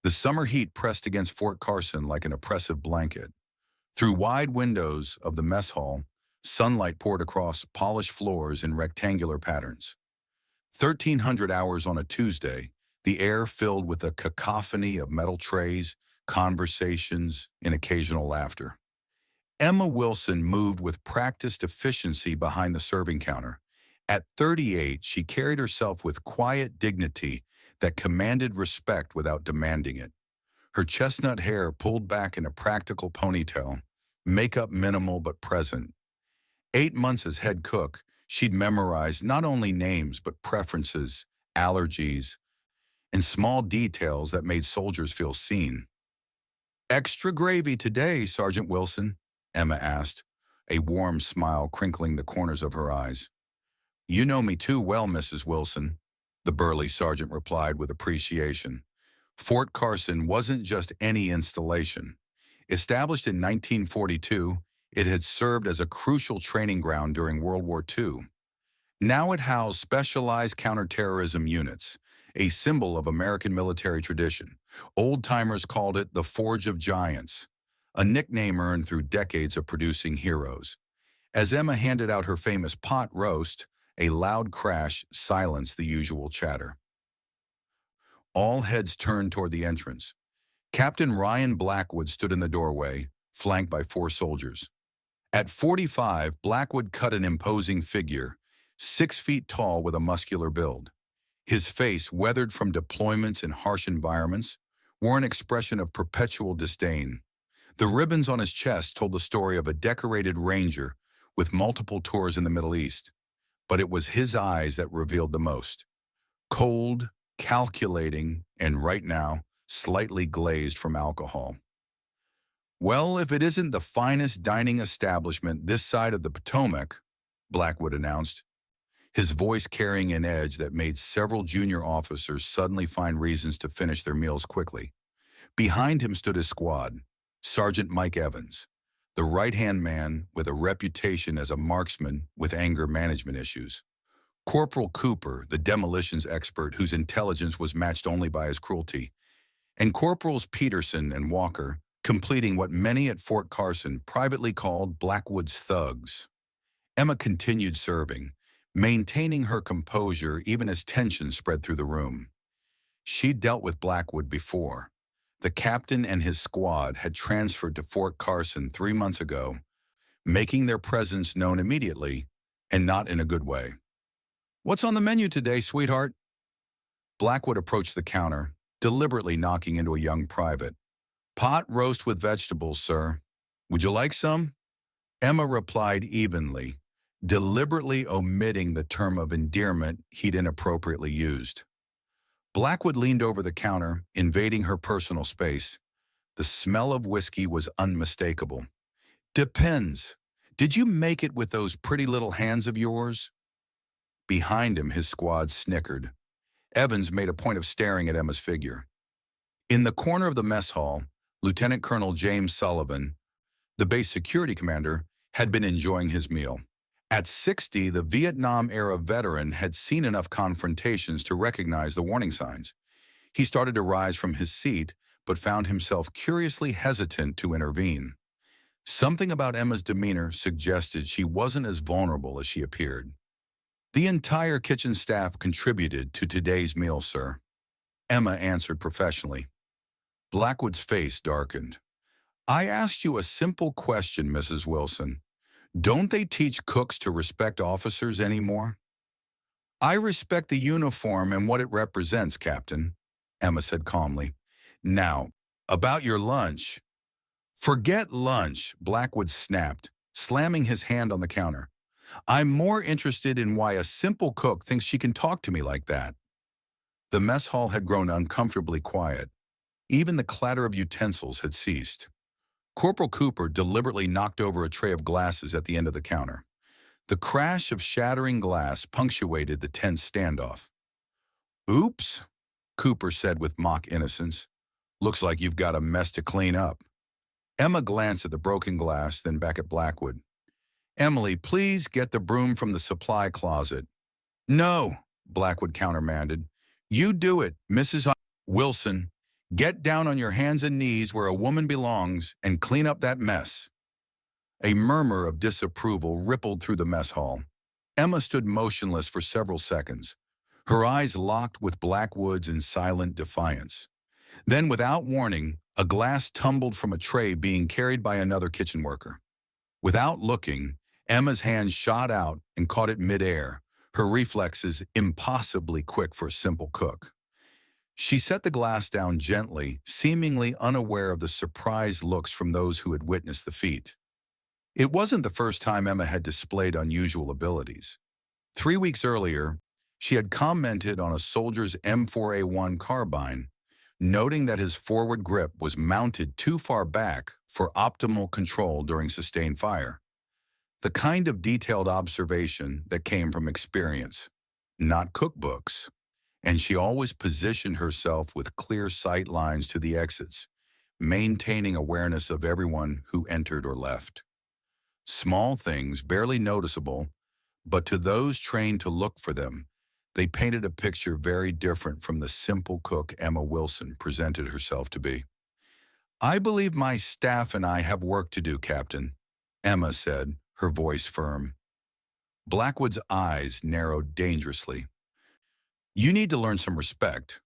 The summer heat pressed against Fort Carson like an oppressive blanket. Through wide windows of the mess hall, sunlight poured across polished floors in rectangular patterns. 1,300 hours on a Tuesday, the air filled with a cacophony of metal trays, conversations, and occasional laughter. Emma Wilson moved with practiced efficiency behind the serving counter. At 38, she carried herself with quiet dignity that commanded respect without demanding it. Her chestnut hair pulled back in a practical ponytail, makeup minimal but present. 8 months as head cook, she'd memorized not only names but preferences, allergies, and small details that made soldiers feel seen. "Extra gravy today, Sergeant Wilson," Emma asked, a warm smile crinkling the corners of her eyes. "You know me too well, Mrs. Wilson," the burly sergeant replied with appreciation. Fort Carson wasn't just any installation. Established in 1942, it had served as a crucial training ground during World War II. Now it housed specialized counterterrorism units, a symbol of American military tradition. Old-timers called it the Forge of Giants, a nickname earned through decades of producing heroes. As Emma handed out her famous pot roast, a loud crash silenced the usual chatter. All heads turned toward the entrance. Captain Ryan Blackwood stood in the doorway, flanked by 4 soldiers. At 45, Blackwood cut an imposing figure, 6 feet tall with a muscular build. His face, weathered from deployments in harsh environments, wore an expression of perpetual disdain. The ribbons on his chest told the story of a decorated ranger with multiple tours in the Middle East. But it was his eyes that revealed the most. Cold, calculating, and right now, slightly glazed from alcohol. "Well, if it isn't the finest dining establishment this side of the Potomac," Blackwood announced, his voice carrying an edge that made several junior officers suddenly find reasons to finish their meals quickly. Behind him stood his squad, Sergeant Mike Evans, the right-hand man with a reputation as a marksman with anger management issues. Corporal Cooper, the demolitions expert whose intelligence was matched only by his cruelty, and Corporals Peterson and Walker, completing what many at Fort Carson privately called Blackwood's thugs. Emma continued serving, maintaining her composure even as tension spread through the room. She'd dealt with Blackwood before. The captain and his squad had transferred to Fort Carson 3 months ago, making their presence known immediately, and not in a good way. "What's on the menu today, sweetheart?" Blackwood approached the counter, deliberately knocking into a young private. "Pot roast with vegetables, sir. Would you like some?" Emma replied evenly, deliberately omitting the term of endearment he'd inappropriately used. Blackwood leaned over the counter, invading her personal space. The smell of whiskey was unmistakable. "Depends. Did you make it with those pretty little hands of yours?" Behind him, his squad snickered. Evans made a point of staring at Emma's figure. In the corner of the mess hall, Lieutenant Colonel James Sullivan, the base security commander, had been enjoying his meal. At 60, the Vietnam-era veteran had seen enough confrontations to recognize the warning signs. He started to rise from his seat, but found himself curiously hesitant to intervene. Something about Emma's demeanor suggested she wasn't as vulnerable as she appeared. "The entire kitchen staff contributed to today's meal, sir," Emma answered professionally. Blackwood's face darkened. "I asked you a simple question, Mrs. Wilson. Don't they teach cooks to respect officers anymore?" "I respect the uniform and what it represents, Captain," Emma said calmly. "Now, about your lunch." "Forget lunch," Blackwood snapped, slamming his hand on the counter. "I'm more interested in why a simple cook thinks she can talk to me like that." The mess hall had grown uncomfortably quiet. Even the clatter of utensils had ceased. Corporal Cooper deliberately knocked over a tray of glasses at the end of the counter. The crash of shattering glass punctuated the tense standoff. "Oops," Cooper said with mock innocence. "Looks like you've got a mess to clean up." Emma glanced at the broken glass, then back at Blackwood. "Emily, please get the broom from the supply closet." "No," Blackwood countermanded. "You do it, Mrs. Wilson. Get down on your hands and knees where a woman belongs and clean up that mess." A murmur of disapproval rippled through the mess hall. Emma stood motionless for several seconds, her eyes locked with Blackwood's in silent defiance. Then, without warning, a glass tumbled from a tray being carried by another kitchen worker. Without looking, Emma's hand shot out and caught it midair, her reflexes impossibly quick for a simple cook. She set the glass down gently, seemingly unaware of the surprised looks from those who had witnessed the feat. It wasn't the first time Emma had displayed unusual abilities. 3 weeks earlier, she had commented on a soldier's M4A1 carbine, noting that his forward grip was mounted too far back for optimal control during sustained fire. The kind of detailed observation that came from experience, not cookbooks, and she always positioned herself with clear sight lines to the exits, maintaining awareness of everyone who entered or left. Small things, barely noticeable, but to those trained to look for them, they painted a picture very different from the simple cook Emma Wilson presented herself to be. "I believe my staff and I have work to do, Captain," Emma said, her voice firm. Blackwood's eyes narrowed dangerously. "You need to learn some respect."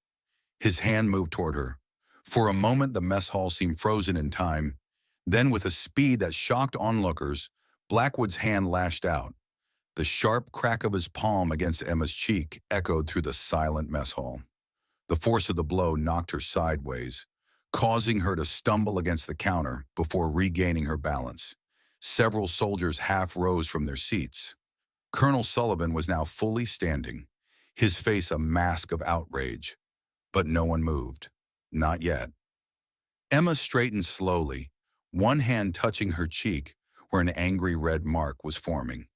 His hand moved toward her. For a moment, the mess hall seemed frozen in time. Then, with a speed that shocked onlookers, Blackwood's hand lashed out. The sharp crack of his palm against Emma's cheek echoed through the silent mess hall. The force of the blow knocked her sideways, causing her to stumble against the counter before regaining her balance. Several soldiers half rose from their seats. Colonel Sullivan was now fully standing, his face a mask of outrage. But no one moved. Not yet. Emma straightened slowly, one hand touching her cheek where an angry red mark was forming.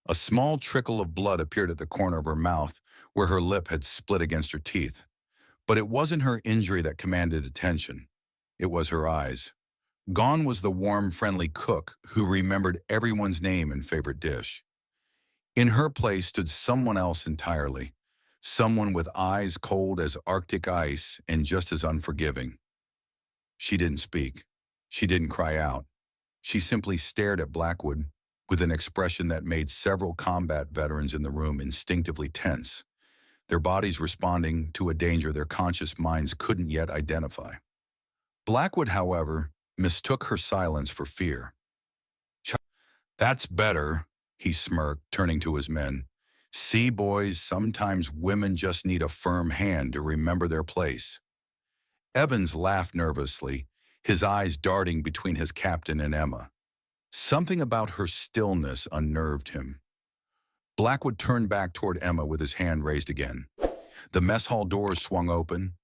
A small trickle of blood appeared at the corner of her mouth where her lip had split against her teeth. But it wasn't her injury that commanded attention. It was her eyes. Gone was the warm, friendly cook who remembered everyone's name and favorite dish. In her place stood someone else entirely, someone with eyes cold as Arctic ice and just as unforgiving. She didn't speak. She didn't cry out. She simply stared at Blackwood with an expression that made several combat veterans in the room instinctively tense, their bodies responding to a danger their conscious minds couldn't yet identify. Blackwood, however, mistook her silence for fear. "That's better," he smirked, turning to his men. "See, boys, sometimes women just need a firm hand to remember their place." Evans laughed nervously, his eyes darting between his captain and Emma. Something about her stillness unnerved him. Blackwood turned back toward Emma with his hand raised again. The mess hall doors swung open.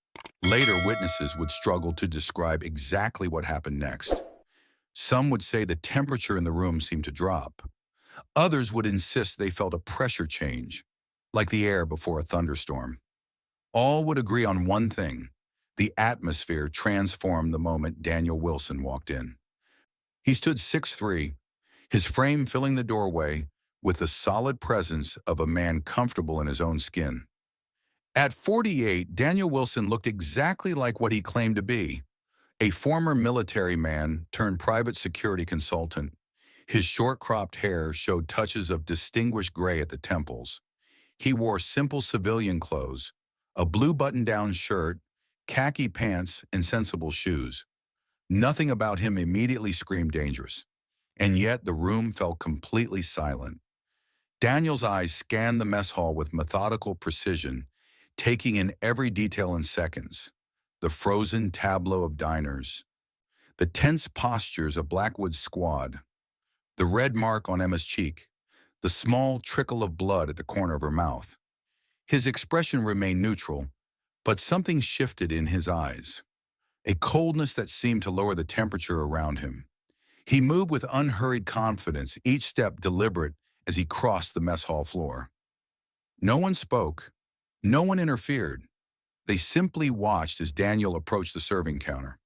Later, witnesses would struggle to describe exactly what happened next. Some would say the temperature in the room seemed to drop. Others would insist they felt a pressure change, like the air before a thunderstorm. All would agree on one thing: the atmosphere transformed the moment Daniel Wilson walked in. He stood 6'3", his frame filling the doorway with the solid presence of a man comfortable in his own skin. At 48, Daniel Wilson looked exactly like what he claimed to be, a former military man turned private security consultant. His short-cropped hair showed touches of distinguished gray at the temples. He wore simple civilian clothes, a blue button-down shirt, khaki pants, and sensible shoes. Nothing about him immediately screamed dangerous, and yet the room felt completely silent. Daniel's eyes scanned the mess hall with methodical precision, taking in every detail in seconds. The frozen tableau of diners, the tense postures of Blackwood's squad, the red mark on Emma's cheek, the small trickle of blood at the corner of her mouth. His expression remained neutral, but something shifted in his eyes, a coldness that seemed to lower the temperature around him. He moved with unhurried confidence, each step deliberate as he crossed the mess hall floor. No one spoke. No one interfered. They simply watched as Daniel approached the serving counter.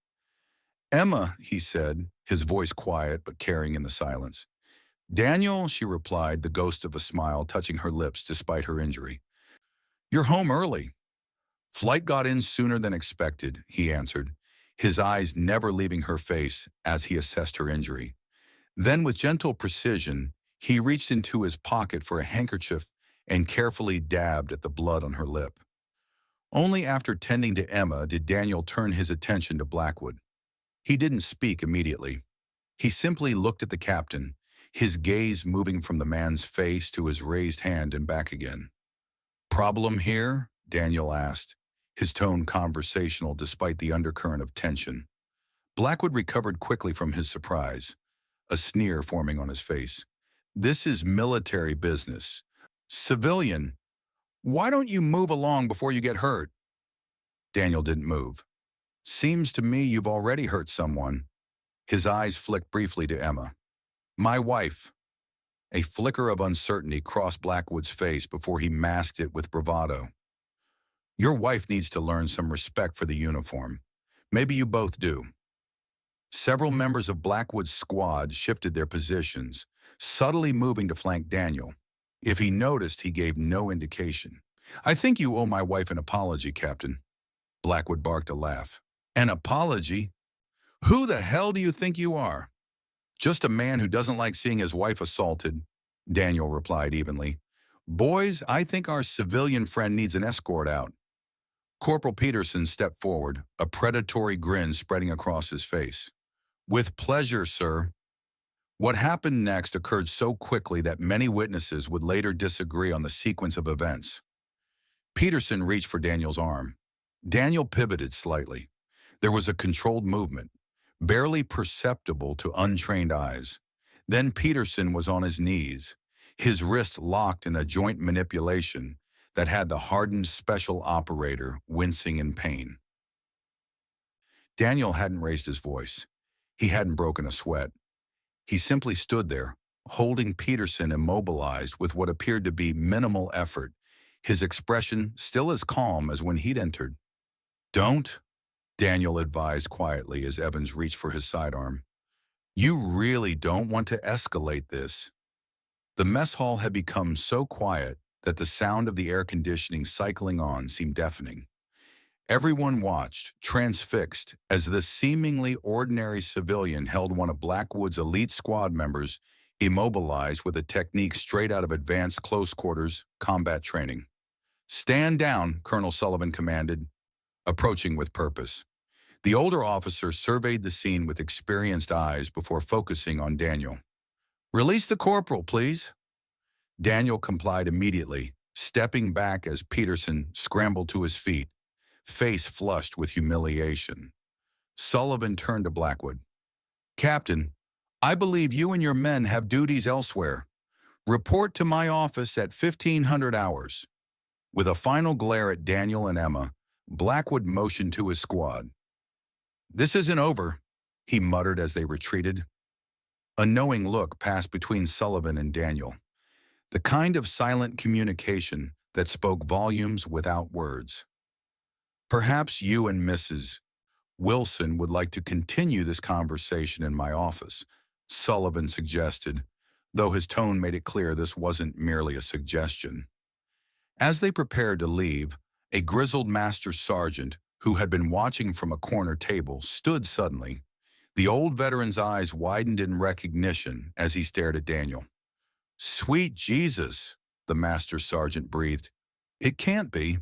"Emma," he said, his voice quiet but carrying in the silence. "Daniel," she replied, the ghost of a smile touching her lips despite her injury. "You're home early." Flight got in sooner than expected, he answered, his eyes never leaving her face as he assessed her injury. Then with gentle precision, he reached into his pocket for a handkerchief and carefully dabbed at the blood on her lip. Only after tending to Emma did Daniel turn his attention to Blackwood. He didn't speak immediately. He simply looked at the captain, his gaze moving from the man's face to his raised hand and back again. "Problem here?" Daniel asked, his tone conversational despite the undercurrent of tension. Blackwood recovered quickly from his surprise, a sneer forming on his face. "This is military business. Civilian, why don't you move along before you get hurt?" Daniel didn't move. "Seems to me you've already hurt someone." His eyes flicked briefly to Emma. "My wife." A flicker of uncertainty crossed Blackwood's face before he masked it with bravado. "Your wife needs to learn some respect for the uniform. Maybe you both do." Several members of Blackwood's squad shifted their positions, subtly moving to flank Daniel. If he noticed, he gave no indication. "I think you owe my wife an apology, Captain." Blackwood barked a laugh. "An apology? Who the hell do you think you are?" "Just a man who doesn't like seeing his wife assaulted," Daniel replied evenly. "Boys, I think our civilian friend needs an escort out." Corporal Peterson stepped forward, a predatory grin spreading across his face. "With pleasure, sir." What happened next occurred so quickly that many witnesses would later disagree on the sequence of events. Peterson reached for Daniel's arm. Daniel pivoted slightly. There was a controlled movement, barely perceptible to untrained eyes. Then Peterson was on his knees, his wrist locked in a joint manipulation that had the hardened special operator wincing in pain. Daniel hadn't raised his voice. He hadn't broken a sweat. He simply stood there, holding Peterson immobilized with what appeared to be minimal effort, his expression still as calm as when he'd entered. "Don't," Daniel advised quietly as Evans reached for his sidearm. "You really don't want to escalate this." The mess hall had become so quiet that the sound of the air conditioning cycling on seemed deafening. Everyone watched, transfixed, as this seemingly ordinary civilian held one of Blackwood's elite squad members immobilized with a technique straight out of advanced close-quarters combat training. "Stand down," Colonel Sullivan commanded, approaching with purpose. The older officer surveyed the scene with experienced eyes before focusing on Daniel. "Release the corporal, please." Daniel complied immediately, stepping back as Peterson scrambled to his feet, face flushed with humiliation. Sullivan turned to Blackwood. "Captain, I believe you and your men have duties elsewhere. Report to my office at 1500 hours." With a final glare at Daniel and Emma, Blackwood motioned to his squad. "This isn't over," he muttered as they retreated. A knowing look passed between Sullivan and Daniel, the kind of silent communication that spoke volumes without words. "Perhaps you and Mrs. Wilson would like to continue this conversation in my office," Sullivan suggested, though his tone made it clear this wasn't merely a suggestion. As they prepared to leave, a grizzled master sergeant, who had been watching from a corner table, stood suddenly. The old veteran's eyes widened in recognition as he stared at Daniel. "Sweet Jesus," the master sergeant breathed. "It can't be."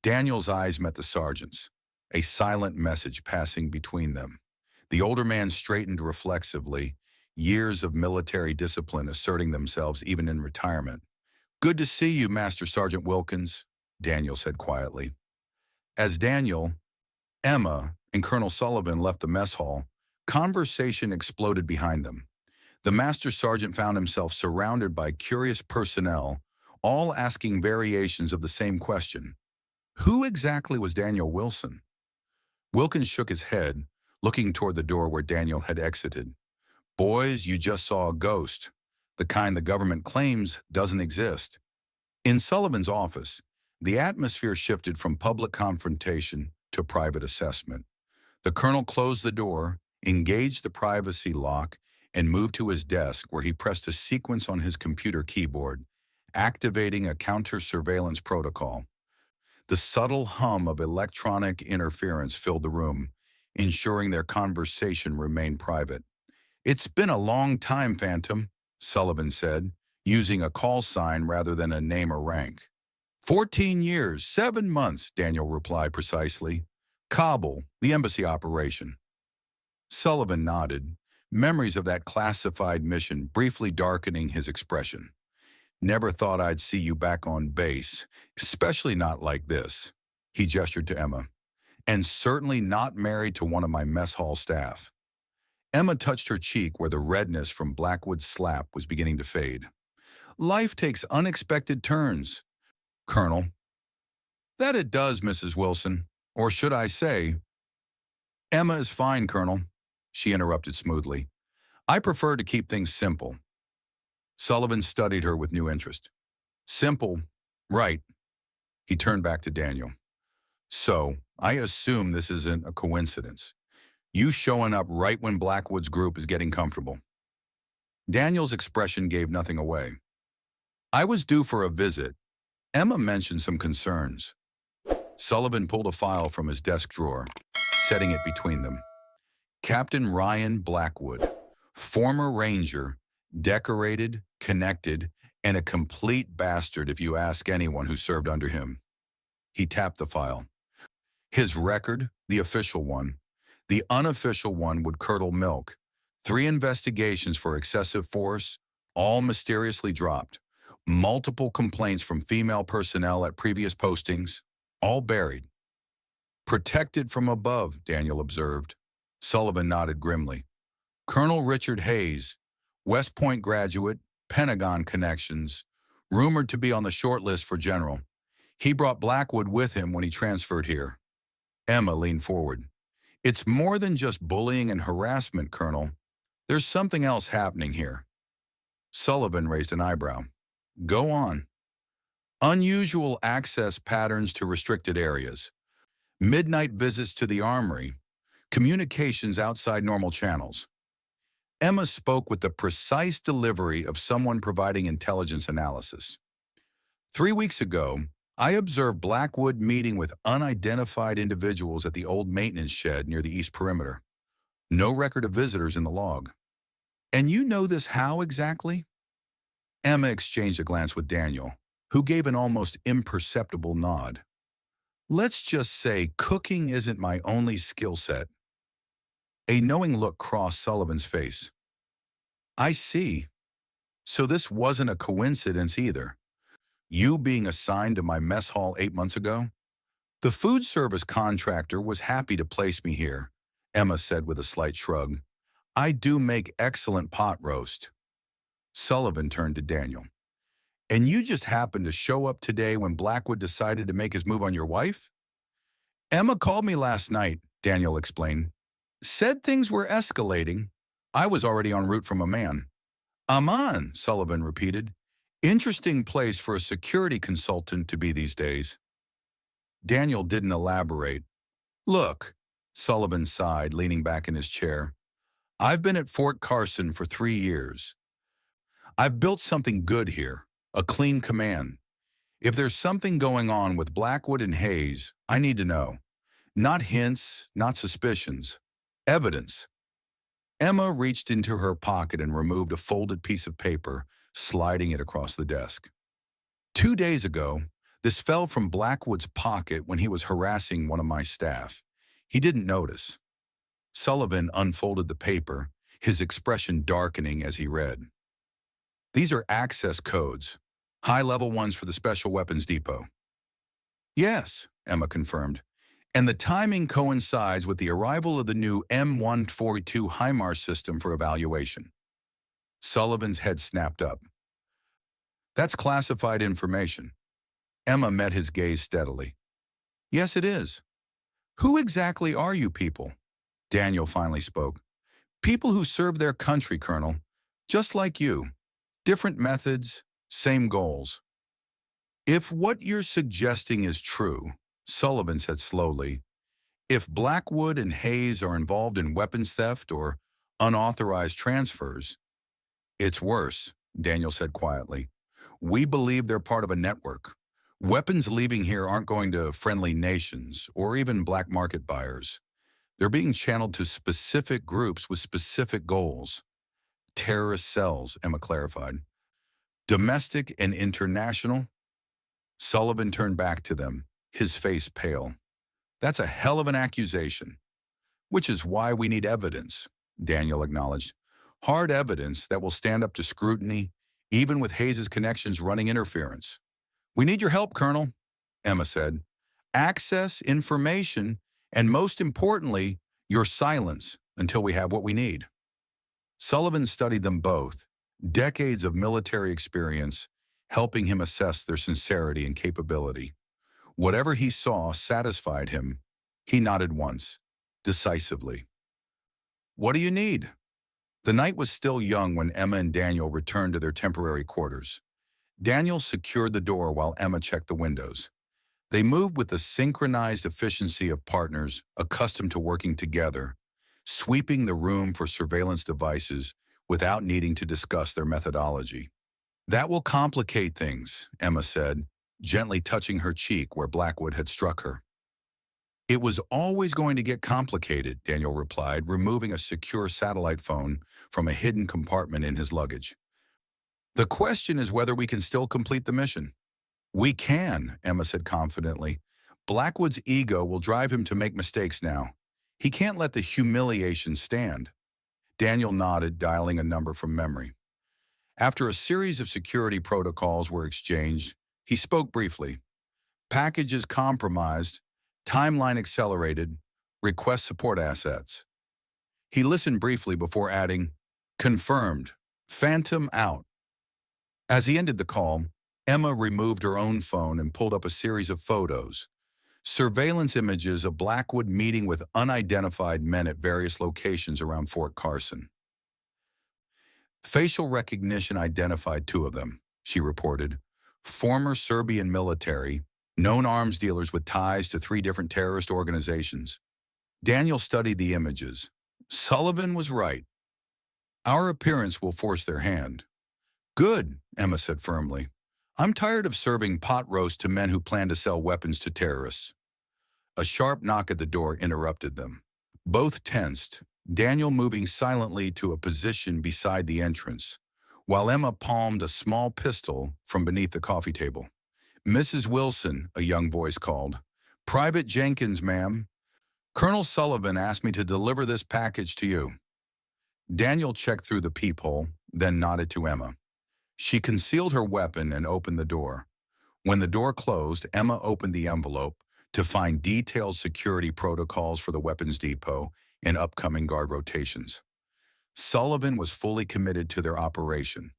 Daniel's eyes met the sergeant's, a silent message passing between them. The older man straightened reflexively, years of military discipline asserting themselves even in retirement. "Good to see you, Master Sergeant Wilkins," Daniel said quietly. As Daniel, Emma, and Colonel Sullivan left the mess hall, conversation exploded behind them. The master sergeant found himself surrounded by curious personnel, all asking variations of the same question. Who exactly was Daniel Wilson? Wilkins shook his head, looking toward the door where Daniel had exited. "Boys, you just saw a ghost, the kind the government claims doesn't exist." In Sullivan's office, the atmosphere shifted from public confrontation to private assessment. The colonel closed the door, engaged the privacy lock, and moved to his desk where he pressed a sequence on his computer keyboard, activating a counter-surveillance protocol. The subtle hum of electronic interference filled the room, ensuring their conversation remained private. "It's been a long time, Phantom," Sullivan said, using a call sign rather than a name or rank. 14 years, 7 months, Daniel replied precisely. Kabul, the embassy operation. Sullivan nodded, memories of that classified mission briefly darkening his expression. "Never thought I'd see you back on base, especially not like this." He gestured to Emma. "And certainly not married to one of my mess hall staff." Emma touched her cheek where the redness from Blackwood's slap was beginning to fade. "Life takes unexpected turns, Colonel." "That it does, Mrs. Wilson. Or should I say—" "Emma is fine, Colonel," she interrupted smoothly. "I prefer to keep things simple." Sullivan studied her with new interest. "Simple, right." He turned back to Daniel. "So, I assume this isn't a coincidence. You showing up right when Blackwood's group is getting comfortable." Daniel's expression gave nothing away. "I was due for a visit. Emma mentioned some concerns." Sullivan pulled a file from his desk drawer, setting it between them. Captain Ryan Blackwood, former Ranger, decorated, connected, and a complete bastard if you ask anyone who served under him. He tapped the file. His record, the official one. The unofficial one would curdle milk. 3 investigations for excessive force, all mysteriously dropped. Multiple complaints from female personnel at previous postings, all buried. "Protected from above," Daniel observed. Sullivan nodded grimly. "Colonel Richard Hayes, West Point graduate, Pentagon connections, rumored to be on the short list for general. He brought Blackwood with him when he transferred here." Emma leaned forward. "It's more than just bullying and harassment, Colonel. There's something else happening here." Sullivan raised an eyebrow. "Go on." "Unusual access patterns to restricted areas. Midnight visits to the armory. Communications outside normal channels." Emma spoke with the precise delivery of someone providing intelligence analysis. 3 weeks ago, I observed Blackwood meeting with unidentified individuals at the old maintenance shed near the east perimeter. No record of visitors in the log." "And you know this how exactly?" Emma exchanged a glance with Daniel, who gave an almost imperceptible nod. "Let's just say cooking isn't my only skill set." A knowing look crossed Sullivan's face. "I see. So this wasn't a coincidence either. You being assigned to my mess hall 8 months ago?" "The food service contractor was happy to place me here," Emma said with a slight shrug. "I do make excellent pot roast." Sullivan turned to Daniel. "And you just happened to show up today when Blackwood decided to make his move on your wife?" "Emma called me last night," Daniel explained. "Said things were escalating. I was already en route from a man." "Amman," Sullivan repeated. "Interesting place for a security consultant to be these days." Daniel didn't elaborate. "Look," Sullivan sighed, leaning back in his chair. "I've been at Fort Carson for 3 years. I've built something good here, a clean command. If there's something going on with Blackwood and Hayes, I need to know. Not hints, not suspicions. Evidence." Emma reached into her pocket and removed a folded piece of paper, sliding it across the desk. 2 days ago, this fell from Blackwood's pocket when he was harassing one of my staff. He didn't notice." Sullivan unfolded the paper, his expression darkening as he read. "These are access codes, high-level ones for the Special Weapons Depot." "Yes," Emma confirmed. "And the timing coincides with the arrival of the new M142 HIMARS system for evaluation." Sullivan's head snapped up. "That's classified information." Emma met his gaze steadily. "Yes, it is. Who exactly are you people?" Daniel finally spoke. "People who serve their country, Colonel. Just like you. Different methods, same goals." "If what you're suggesting is true," Sullivan said slowly, "if Blackwood and Hayes are involved in weapons theft or unauthorized transfers—" "It's worse," Daniel said quietly. "We believe they're part of a network. Weapons leaving here aren't going to friendly nations or even black market buyers. They're being channeled to specific groups with specific goals. Terrorist cells, Emma clarified. Domestic and international? Sullivan turned back to them, his face pale. That's a hell of an accusation. Which is why we need evidence, Daniel acknowledged. Hard evidence that will stand up to scrutiny, even with Hayes's connections running interference. We need your help, Colonel, Emma said. Access, information, and most importantly, your silence until we have what we need. Sullivan studied them both, decades of military experience, helping him assess their sincerity and capability. Whatever he saw satisfied him. He nodded once, decisively. What do you need? The night was still young when Emma and Daniel returned to their temporary quarters. Daniel secured the door while Emma checked the windows. They moved with the synchronized efficiency of partners accustomed to working together, sweeping the room for surveillance devices without needing to discuss their methodology. That will complicate things, Emma said, gently touching her cheek where Blackwood had struck her. It was always going to get complicated, Daniel replied, removing a secure satellite phone from a hidden compartment in his luggage. The question is whether we can still complete the mission. We can, Emma said confidently. Blackwood's ego will drive him to make mistakes now. He can't let the humiliation stand. Daniel nodded, dialing a number from memory. After a series of security protocols were exchanged, he spoke briefly. Packages compromised, timeline accelerated, request support assets. He listened briefly before adding, confirmed, Phantom out. As he ended the call, Emma removed her own phone and pulled up a series of photos. Surveillance images of Blackwood meeting with unidentified men at various locations around Fort Carson. Facial recognition identified two of them, she reported. Former Serbian military, known arms dealers with ties to 3 different terrorist organizations. Daniel studied the images. Sullivan was right. Our appearance will force their hand. Good, Emma said firmly. I'm tired of serving pot roast to men who plan to sell weapons to terrorists. A sharp knock at the door interrupted them. Both tensed, Daniel moving silently to a position beside the entrance, while Emma palmed a small pistol from beneath the coffee table. Mrs. Wilson, a young voice called. Private Jenkins, ma'am. Colonel Sullivan asked me to deliver this package to you. Daniel checked through the peephole, then nodded to Emma. She concealed her weapon and opened the door. When the door closed, Emma opened the envelope to find detailed security protocols for the weapons depot and upcoming guard rotations. Sullivan was fully committed to their operation.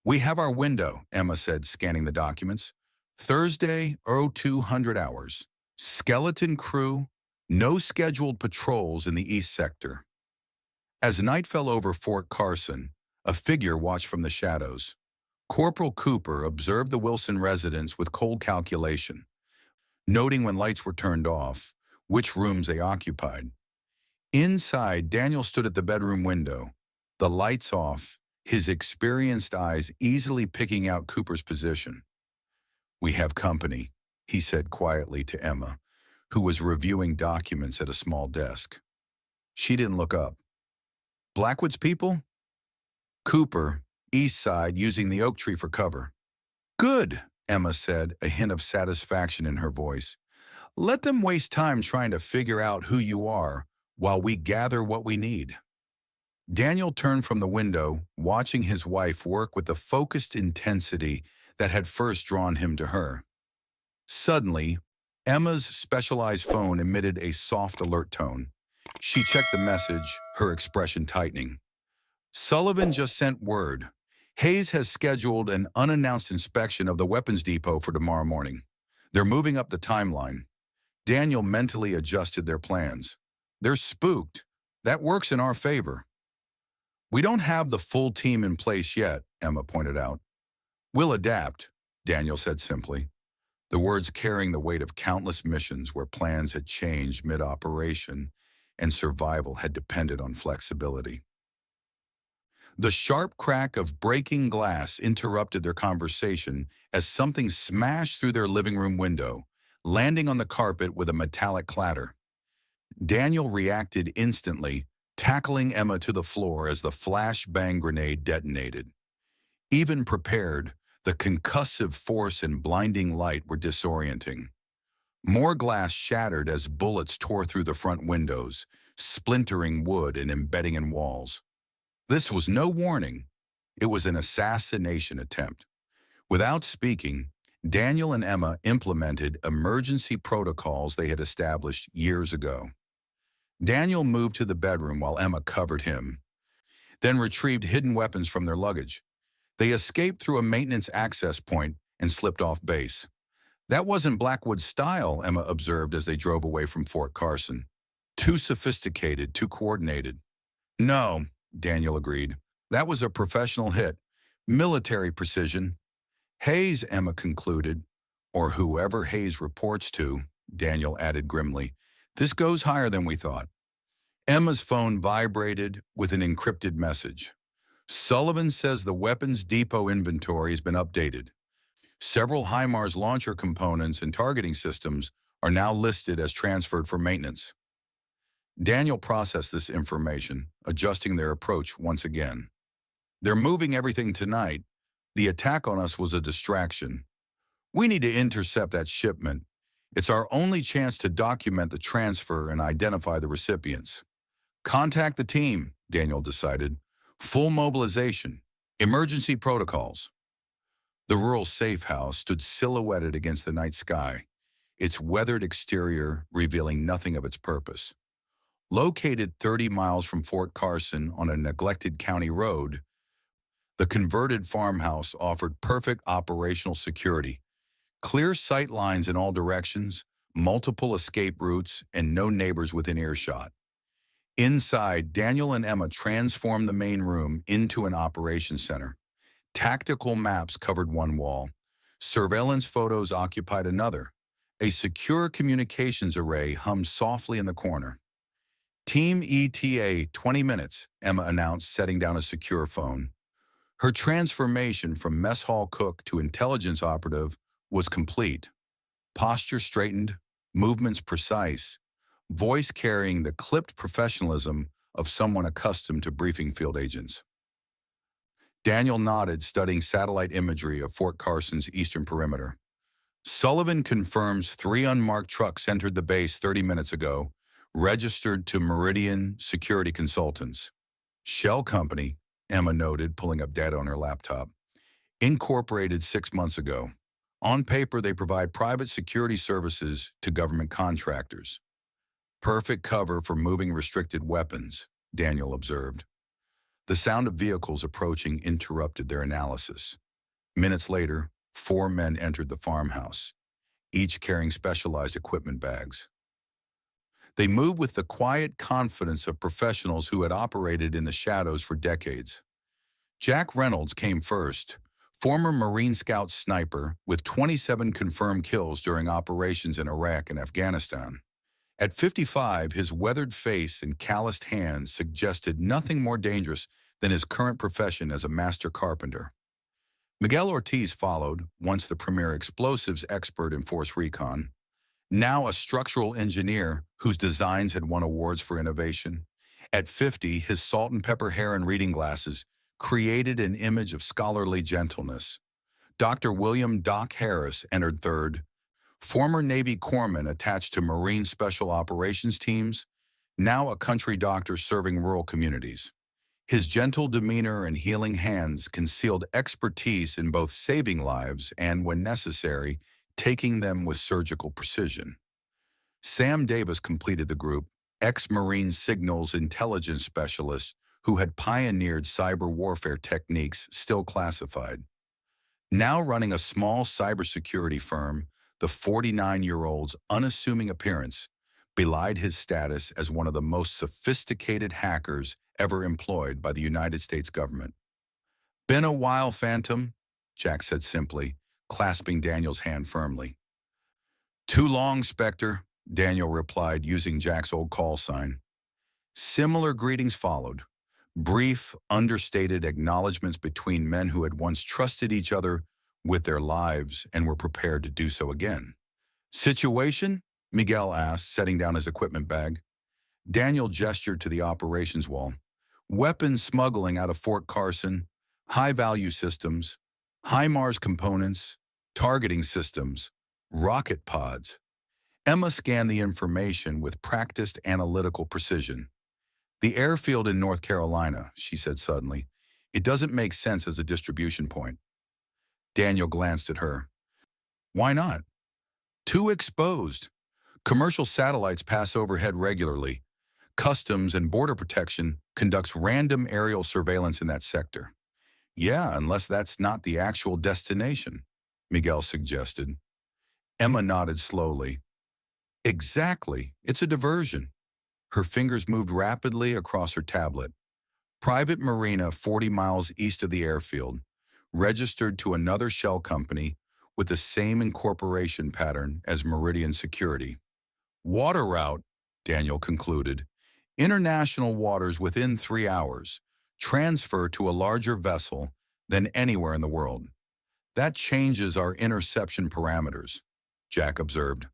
We have our window, Emma said, scanning the documents. Thursday, 0200 hours. Skeleton crew, no scheduled patrols in the east sector. As night fell over Fort Carson, a figure watched from the shadows. Corporal Cooper observed the Wilson residence with cold calculation, noting when lights were turned off, which rooms they occupied. Inside, Daniel stood at the bedroom window, the lights off, his experienced eyes easily picking out Cooper's position. We have company, he said quietly to Emma, who was reviewing documents at a small desk. She didn't look up. Blackwood's people? Cooper, east side, using the oak tree for cover. Good, Emma said, a hint of satisfaction in her voice. Let them waste time trying to figure out who you are while we gather what we need. Daniel turned from the window, watching his wife work with the focused intensity that had first drawn him to her. Suddenly, Emma's specialized phone emitted a soft alert tone. She checked the message, her expression tightening. Sullivan just sent word. Hayes has scheduled an unannounced inspection of the weapons depot for tomorrow morning. They're moving up the timeline. Daniel mentally adjusted their plans. They're spooked. That works in our favor. We don't have the full team in place yet, Emma pointed out. We'll adapt, Daniel said simply, the words carrying the weight of countless missions where plans had changed mid-operation and survival had depended on flexibility. The sharp crack of breaking glass interrupted their conversation as something smashed through their living room window, landing on the carpet with a metallic clatter. Daniel reacted instantly, tackling Emma to the floor as the flashbang grenade detonated. Even prepared, the concussive force and blinding light were disorienting. More glass shattered as bullets tore through the front windows, splintering wood and embedding in walls. This was no warning. It was an assassination attempt. Without speaking, Daniel and Emma implemented emergency protocols they had established years ago. Daniel moved to the bedroom while Emma covered him, then retrieved hidden weapons from their luggage. They escaped through a maintenance access point and slipped off base. That wasn't Blackwood's style, Emma observed as they drove away from Fort Carson. Too sophisticated, too coordinated. No, Daniel agreed. That was a professional hit. Military precision. Hayes, Emma concluded, or whoever Hayes reports to, Daniel added grimly. This goes higher than we thought. Emma's phone vibrated with an encrypted message. Sullivan says the weapons depot inventory has been updated. Several HIMARS launcher components and targeting systems are now listed as transferred for maintenance. Daniel processed this information, adjusting their approach once again. They're moving everything tonight. The attack on us was a distraction. We need to intercept that shipment. It's our only chance to document the transfer and identify the recipients. Contact the team, Daniel decided. Full mobilization. Emergency protocols. The rural safe house stood silhouetted against the night sky, its weathered exterior revealing nothing of its purpose. Located 30 miles from Fort Carson on a neglected county road, the converted farmhouse offered perfect operational security. Clear sight lines in all directions, multiple escape routes, and no neighbors within earshot. Inside, Daniel and Emma transformed the main room into an operations center. Tactical maps covered one wall. Surveillance photos occupied another. A secure communications array hummed softly in the corner. Team ETA, 20 minutes, Emma announced, setting down a secure phone. Her transformation from mess hall cook to intelligence operative was complete. Posture straightened, movements precise, voice carrying the clipped professionalism of someone accustomed to briefing field agents. Daniel nodded, studying satellite imagery of Fort Carson's eastern perimeter. Sullivan confirms 3 unmarked trucks entered the base 30 minutes ago, registered to Meridian Security Consultants. Shell Company, Emma noted, pulling up data on her laptop. Incorporated 6 months ago. On paper, they provide private security services to government contractors. Perfect cover for moving restricted weapons, Daniel observed. The sound of vehicles approaching interrupted their analysis. Minutes later, 4 men entered the farmhouse, each carrying specialized equipment bags. They moved with the quiet confidence of professionals who had operated in the shadows for decades. Jack Reynolds came first, former Marine Scout sniper with 27 confirmed kills during operations in Iraq and Afghanistan. At 55, his weathered face and calloused hands suggested nothing more dangerous than his current profession as a master carpenter. Miguel Ortiz followed, once the premier explosives expert in force recon, now a structural engineer whose designs had won awards for innovation. At 50, his salt and pepper hair and reading glasses created an image of scholarly gentleness. Dr. William Doc Harris entered third, former Navy corpsman attached to Marine Special Operations teams, now a country doctor serving rural communities. His gentle demeanor and healing hands concealed expertise in both saving lives and, when necessary, taking them with surgical precision. Sam Davis completed the group, ex-Marine signals intelligence specialist who had pioneered cyber warfare techniques still classified. Now running a small cybersecurity firm, the 49-year-old's unassuming appearance belied his status as one of the most sophisticated hackers ever employed by the United States government. "Been a while, Phantom," Jack said simply, clasping Daniel's hand firmly. "Too long, Spectre," Daniel replied using Jack's old call sign. Similar greetings followed. Brief, understated acknowledgments between men who had once trusted each other with their lives and were prepared to do so again. Situation? Miguel asked, setting down his equipment bag. Daniel gestured to the operations wall. Weapons smuggling out of Fort Carson, high-value systems, HIMARS components, targeting systems, rocket pods. Emma scanned the information with practiced analytical precision. The airfield in North Carolina, she said suddenly. It doesn't make sense as a distribution point. Daniel glanced at her. Why not? Too exposed. Commercial satellites pass overhead regularly. Customs and Border Protection conducts random aerial surveillance in that sector. Yeah, unless that's not the actual destination, Miguel suggested. Emma nodded slowly. Exactly. It's a diversion. Her fingers moved rapidly across her tablet. Private marina 40 miles east of the airfield, registered to another shell company with the same incorporation pattern as Meridian Security. Water route, Daniel concluded. International waters within 3 hours. Transfer to a larger vessel than anywhere in the world. That changes our interception parameters, Jack observed.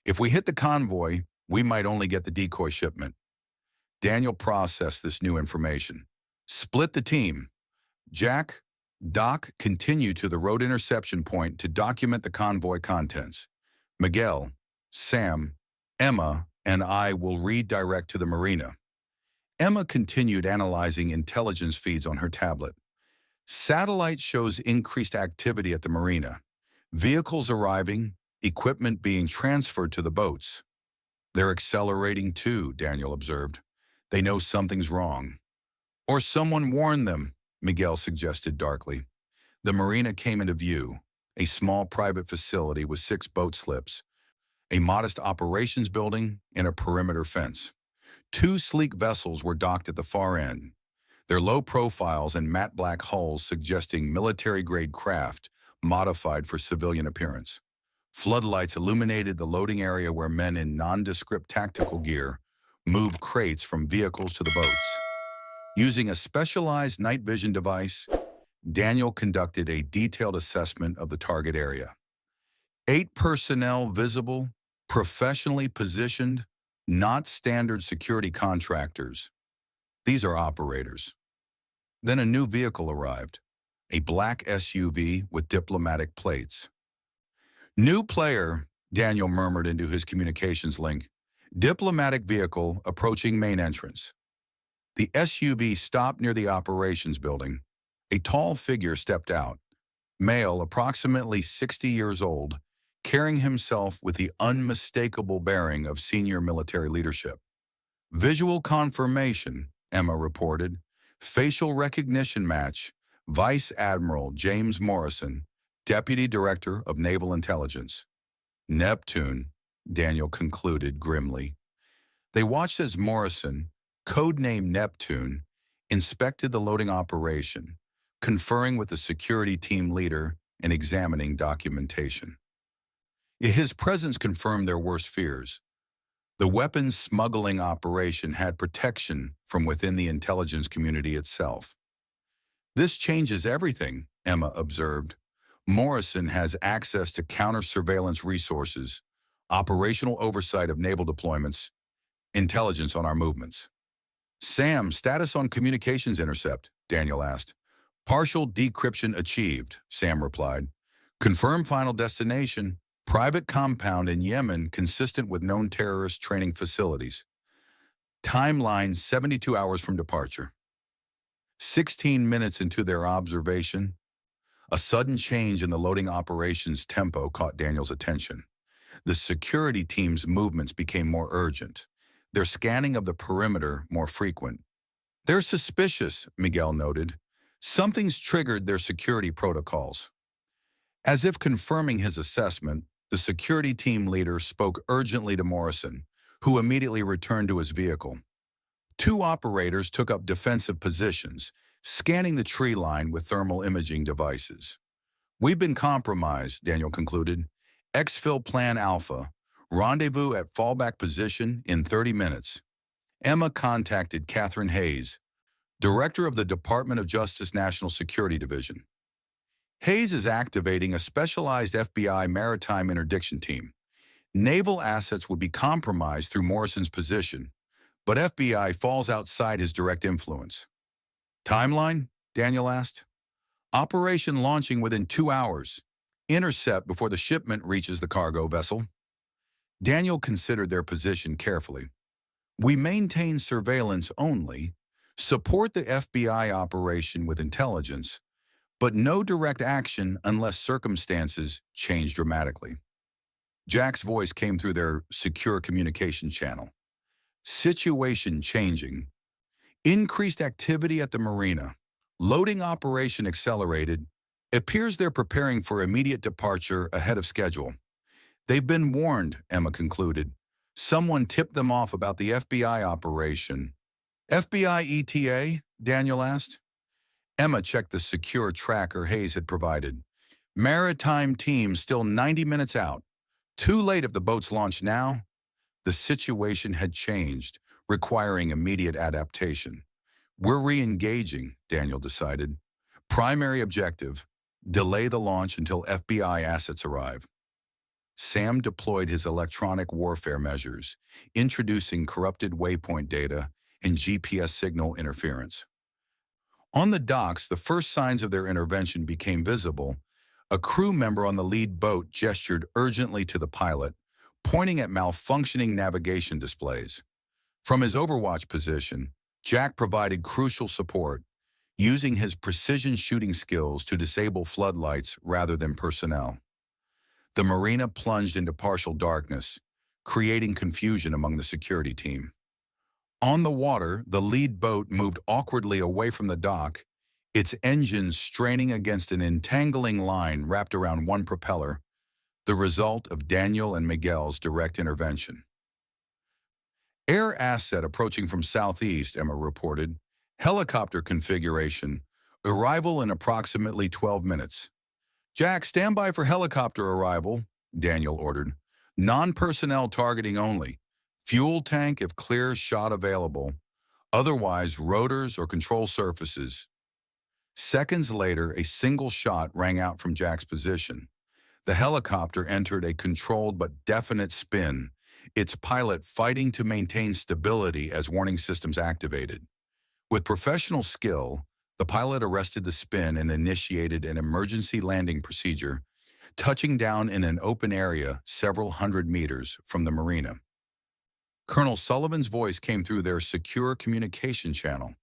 If we hit the convoy, we might only get the decoy shipment. Daniel processed this new information. Split the team. Jack, Doc continue to the road interception point to document the convoy contents. Miguel, Sam, Emma, and I will redirect to the marina. Emma continued analyzing intelligence feeds on her tablet. Satellite shows increased activity at the marina. Vehicles arriving, equipment being transferred to the boats. They're accelerating too, Daniel observed. They know something's wrong. Or someone warned them, Miguel suggested darkly. The marina came into view, a small private facility with 6 boat slips, a modest operations building, and a perimeter fence. 2 sleek vessels were docked at the far end, their low profiles and matte black hulls suggesting military-grade craft modified for civilian appearance. Floodlights illuminated the loading area where men in nondescript tactical gear moved crates from vehicles to the boats. Using a specialized night vision device, Daniel conducted a detailed assessment of the target area. 8 personnel visible, professionally positioned, not standard security contractors. These are operators. Then a new vehicle arrived, a black SUV with diplomatic plates. New player, Daniel murmured into his communications link. Diplomatic vehicle approaching main entrance. The SUV stopped near the operations building. A tall figure stepped out, male approximately 60 years old, carrying himself with the unmistakable bearing of senior military leadership. Visual confirmation, Emma reported. Facial recognition match, Vice Admiral James Morrison, Deputy Director of Naval Intelligence. Neptune, Daniel concluded grimly. They watched as Morrison, codenamed Neptune, inspected the loading operation, conferring with the security team leader and examining documentation. His presence confirmed their worst fears. The weapons smuggling operation had protection from within the intelligence community itself. This changes everything, Emma observed. Morrison has access to counter-surveillance resources, operational oversight of naval deployments, intelligence on our movements. Sam, status on communications intercept, Daniel asked. Partial decryption achieved, Sam replied. Confirm final destination, private compound in Yemen consistent with known terrorist training facilities. Timeline 72 hours from departure. 16 minutes into their observation, a sudden change in the loading operations tempo caught Daniel's attention. The security team's movements became more urgent, their scanning of the perimeter more frequent. They're suspicious, Miguel noted. Something's triggered their security protocols. As if confirming his assessment, the security team leader spoke urgently to Morrison, who immediately returned to his vehicle. 2 operators took up defensive positions, scanning the tree line with thermal imaging devices. We've been compromised, Daniel concluded. Exfil Plan Alpha, rendezvous at fallback position in 30 minutes. Emma contacted Catherine Hayes, Director of the Department of Justice National Security Division. Hayes is activating a specialized FBI maritime interdiction team. Naval assets would be compromised through Morrison's position, but FBI falls outside his direct influence. Timeline? Daniel asked. Operation launching within 2 hours. Intercept before the shipment reaches the cargo vessel. Daniel considered their position carefully. We maintain surveillance only, support the FBI operation with intelligence, but no direct action unless circumstances change dramatically. Jack's voice came through their secure communication channel. Situation changing. Increased activity at the marina. Loading operation accelerated. Appears they're preparing for immediate departure ahead of schedule. They've been warned, Emma concluded. Someone tipped them off about the FBI operation. FBI ETA? Daniel asked. Emma checked the secure tracker Hayes had provided. Maritime team still 90 minutes out. Too late if the boats launch now. The situation had changed, requiring immediate adaptation. We're re-engaging, Daniel decided. Primary objective, delay the launch until FBI assets arrive. Sam deployed his electronic warfare measures, introducing corrupted waypoint data and GPS signal interference. On the docks, the first signs of their intervention became visible. A crew member on the lead boat gestured urgently to the pilot, pointing at malfunctioning navigation displays. From his overwatch position, Jack provided crucial support, using his precision shooting skills to disable floodlights rather than personnel. The marina plunged into partial darkness, creating confusion among the security team. On the water, the lead boat moved awkwardly away from the dock, its engines straining against an entangling line wrapped around one propeller, the result of Daniel and Miguel's direct intervention. Air asset approaching from southeast, Emma reported. Helicopter configuration. Arrival in approximately 12 minutes. Jack, stand by for helicopter arrival, Daniel ordered. Non-personnel targeting only. Fuel tank if clear shot available. Otherwise, rotors or control surfaces. Seconds later, a single shot rang out from Jack's position. The helicopter entered a controlled but definite spin, its pilot fighting to maintain stability as warning systems activated. With professional skill, the pilot arrested the spin and initiated an emergency landing procedure, touching down in an open area several hundred meters from the marina. Colonel Sullivan's voice came through their secure communication channel.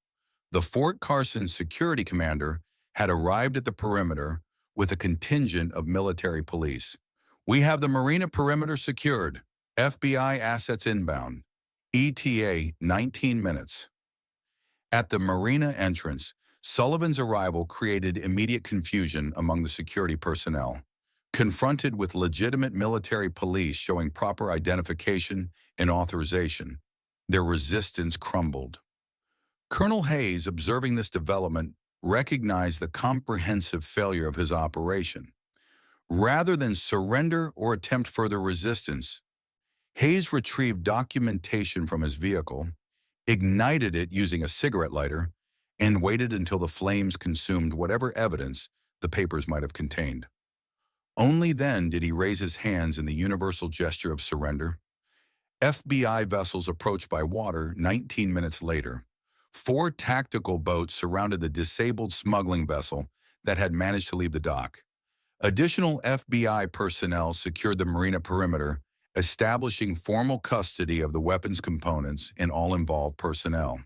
The Fort Carson security commander had arrived at the perimeter with a contingent of military police. We have the marina perimeter secured. FBI assets inbound. ETA 19 minutes. At the marina entrance, Sullivan's arrival created immediate confusion among the security personnel. Confronted with legitimate military police showing proper identification and authorization, their resistance crumbled. Colonel Hayes, observing this development, recognized the comprehensive failure of his operation. Rather than surrender or attempt further resistance, Hayes retrieved documentation from his vehicle, ignited it using a cigarette lighter, and waited until the flames consumed whatever evidence the papers might have contained. Only then did he raise his hands in the universal gesture of surrender. FBI vessels approached by water 19 minutes later. 4 tactical boats surrounded the disabled smuggling vessel that had managed to leave the dock. Additional FBI personnel secured the marina perimeter, establishing formal custody of the weapons components and all involved personnel.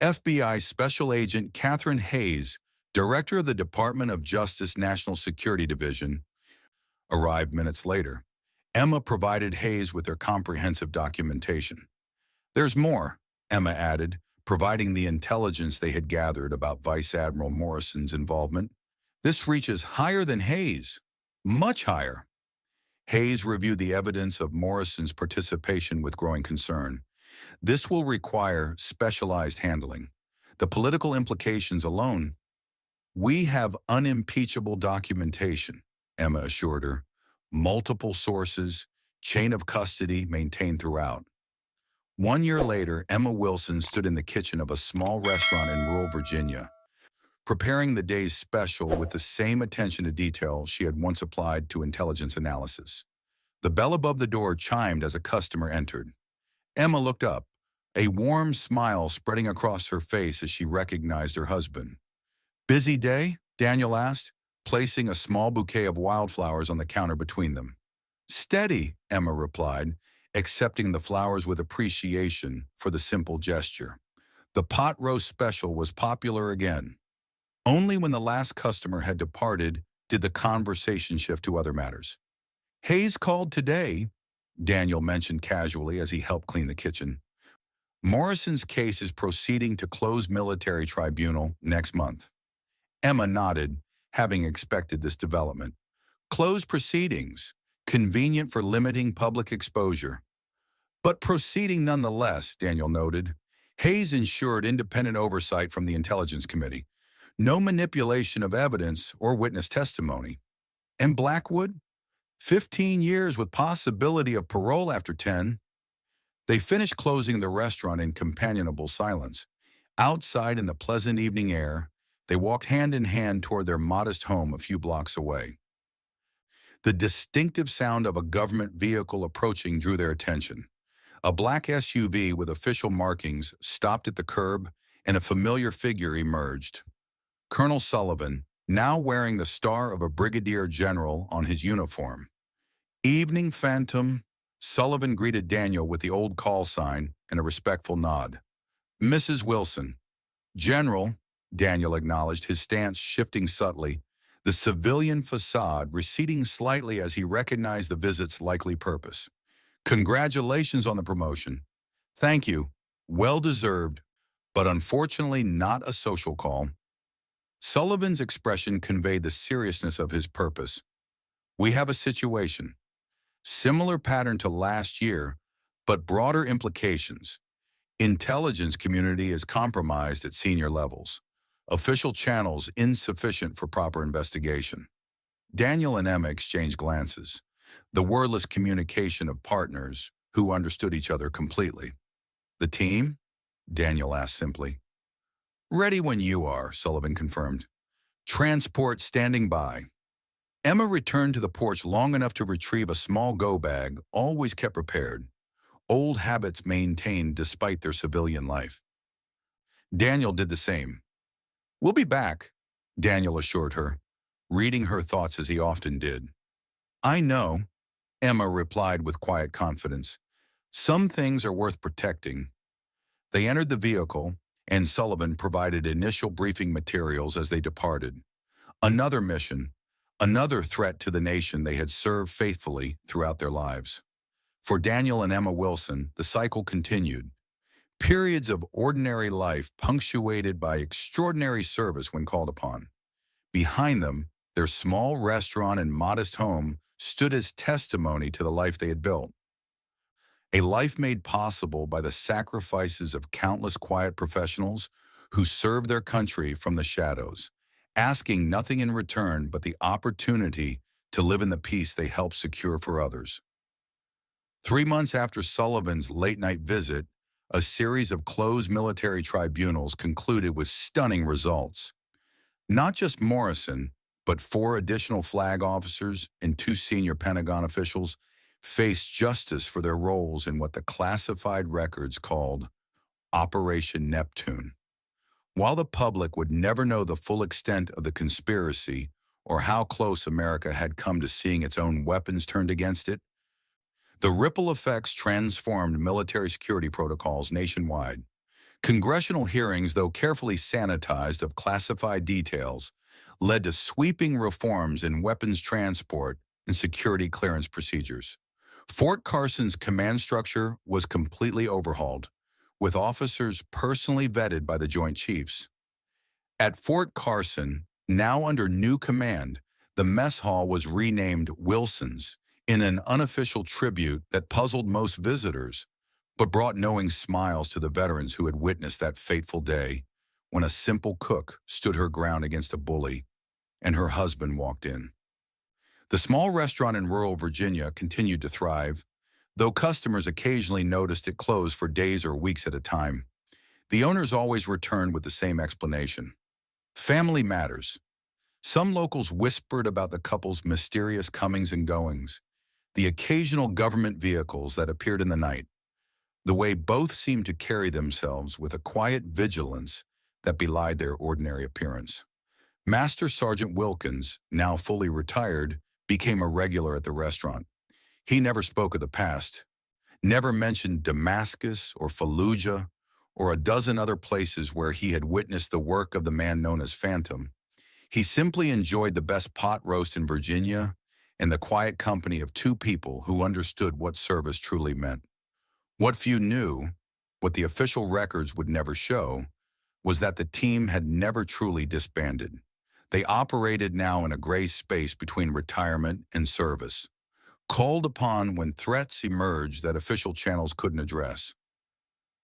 FBI Special Agent Catherine Hayes, Director of the Department of Justice National Security Division, arrived minutes later. Emma provided Hayes with their comprehensive documentation. There's more, Emma added, providing the intelligence they had gathered about Vice Admiral Morrison's involvement. This reaches higher than Hayes, much higher. Hayes reviewed the evidence of Morrison's participation with growing concern. This will require specialized handling. The political implications alone. We have unimpeachable documentation, Emma assured her. Multiple sources, chain of custody maintained throughout. 1 year later, Emma Wilson stood in the kitchen of a small restaurant in rural Virginia, preparing the day's special with the same attention to detail she had once applied to intelligence analysis. The bell above the door chimed as a customer entered. Emma looked up, a warm smile spreading across her face as she recognized her husband. "Busy day?" Daniel asked, placing a small bouquet of wildflowers on the counter between them. "Steady," Emma replied, accepting the flowers with appreciation for the simple gesture. The pot roast special was popular again. Only when the last customer had departed did the conversation shift to other matters. "Hayes called today," Daniel mentioned casually as he helped clean the kitchen. "Morrison's case is proceeding to closed military tribunal next month." Emma nodded, having expected this development. Closed proceedings, convenient for limiting public exposure. But proceeding nonetheless, Daniel noted. Hayes ensured independent oversight from the Intelligence Committee. No manipulation of evidence or witness testimony. And Blackwood? 15 years with possibility of parole after 10. They finished closing the restaurant in companionable silence. Outside in the pleasant evening air, they walked hand in hand toward their modest home a few blocks away. The distinctive sound of a government vehicle approaching drew their attention. A black SUV with official markings stopped at the curb, and a familiar figure emerged. Colonel Sullivan, now wearing the star of a brigadier general on his uniform. "Evening, Phantom." Sullivan greeted Daniel with the old call sign and a respectful nod. "Mrs. Wilson." "General," Daniel acknowledged, his stance shifting subtly, the civilian facade receding slightly as he recognized the visit's likely purpose. "Congratulations on the promotion." "Thank you. Well deserved, but unfortunately not a social call." Sullivan's expression conveyed the seriousness of his purpose. "We have a situation. Similar pattern to last year, but broader implications. Intelligence community is compromised at senior levels. Official channels insufficient for proper investigation." Daniel and Emma exchanged glances, the wordless communication of partners who understood each other completely. "The team?" Daniel asked simply. "Ready when you are," Sullivan confirmed. "Transport standing by." Emma returned to the porch long enough to retrieve a small go bag, always kept prepared. Old habits maintained despite their civilian life. Daniel did the same. "We'll be back," Daniel assured her, reading her thoughts as he often did. "I know," Emma replied with quiet confidence. "Some things are worth protecting." They entered the vehicle, and Sullivan provided initial briefing materials as they departed. Another mission, another threat to the nation they had served faithfully throughout their lives. For Daniel and Emma Wilson, the cycle continued. Periods of ordinary life punctuated by extraordinary service when called upon. Behind them, their small restaurant and modest home stood as testimony to the life they had built. A life made possible by the sacrifices of countless quiet professionals who served their country from the shadows, asking nothing in return but the opportunity to live in the peace they helped secure for others. 3 months after Sullivan's late-night visit, a series of closed military tribunals concluded with stunning results. Not just Morrison, but 4 additional flag officers and 2 senior Pentagon officials faced justice for their roles in what the classified records called Operation Neptune. While the public would never know the full extent of the conspiracy or how close America had come to seeing its own weapons turned against it, the ripple effects transformed military security protocols nationwide. Congressional hearings, though carefully sanitized of classified details, led to sweeping reforms in weapons transport and security clearance procedures. Fort Carson's command structure was completely overhauled, with officers personally vetted by the Joint Chiefs. At Fort Carson, now under new command, the mess hall was renamed Wilson's in an unofficial tribute that puzzled most visitors, but brought knowing smiles to the veterans who had witnessed that fateful day when a simple cook stood her ground against a bully and her husband walked in. The small restaurant in rural Virginia continued to thrive, Though customers occasionally noticed it closed for days or weeks at a time, the owners always returned with the same explanation. Family matters. Some locals whispered about the couple's mysterious comings and goings, the occasional government vehicles that appeared in the night, the way both seemed to carry themselves with a quiet vigilance that belied their ordinary appearance. Master Sergeant Wilkins, now fully retired, became a regular at the restaurant. He never spoke of the past, never mentioned Damascus or Fallujah or a dozen other places where he had witnessed the work of the man known as Phantom. He simply enjoyed the best pot roast in Virginia and the quiet company of two people who understood what service truly meant. What few knew, what the official records would never show, was that the team had never truly disbanded. They operated now in a gray space between retirement and service, called upon when threats emerged that official channels couldn't address.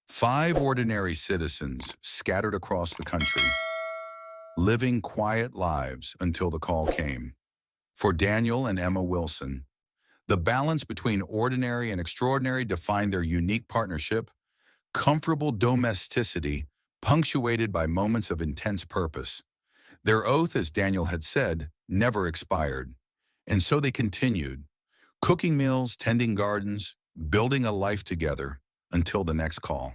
5 ordinary citizens scattered across the country, living quiet lives until the call came. For Daniel and Emma Wilson, the balance between ordinary and extraordinary defined their unique partnership, comfortable domesticity punctuated by moments of intense purpose. Their oath, as Daniel had said, never expired. And so they continued, cooking meals, tending gardens, building a life together until the next call.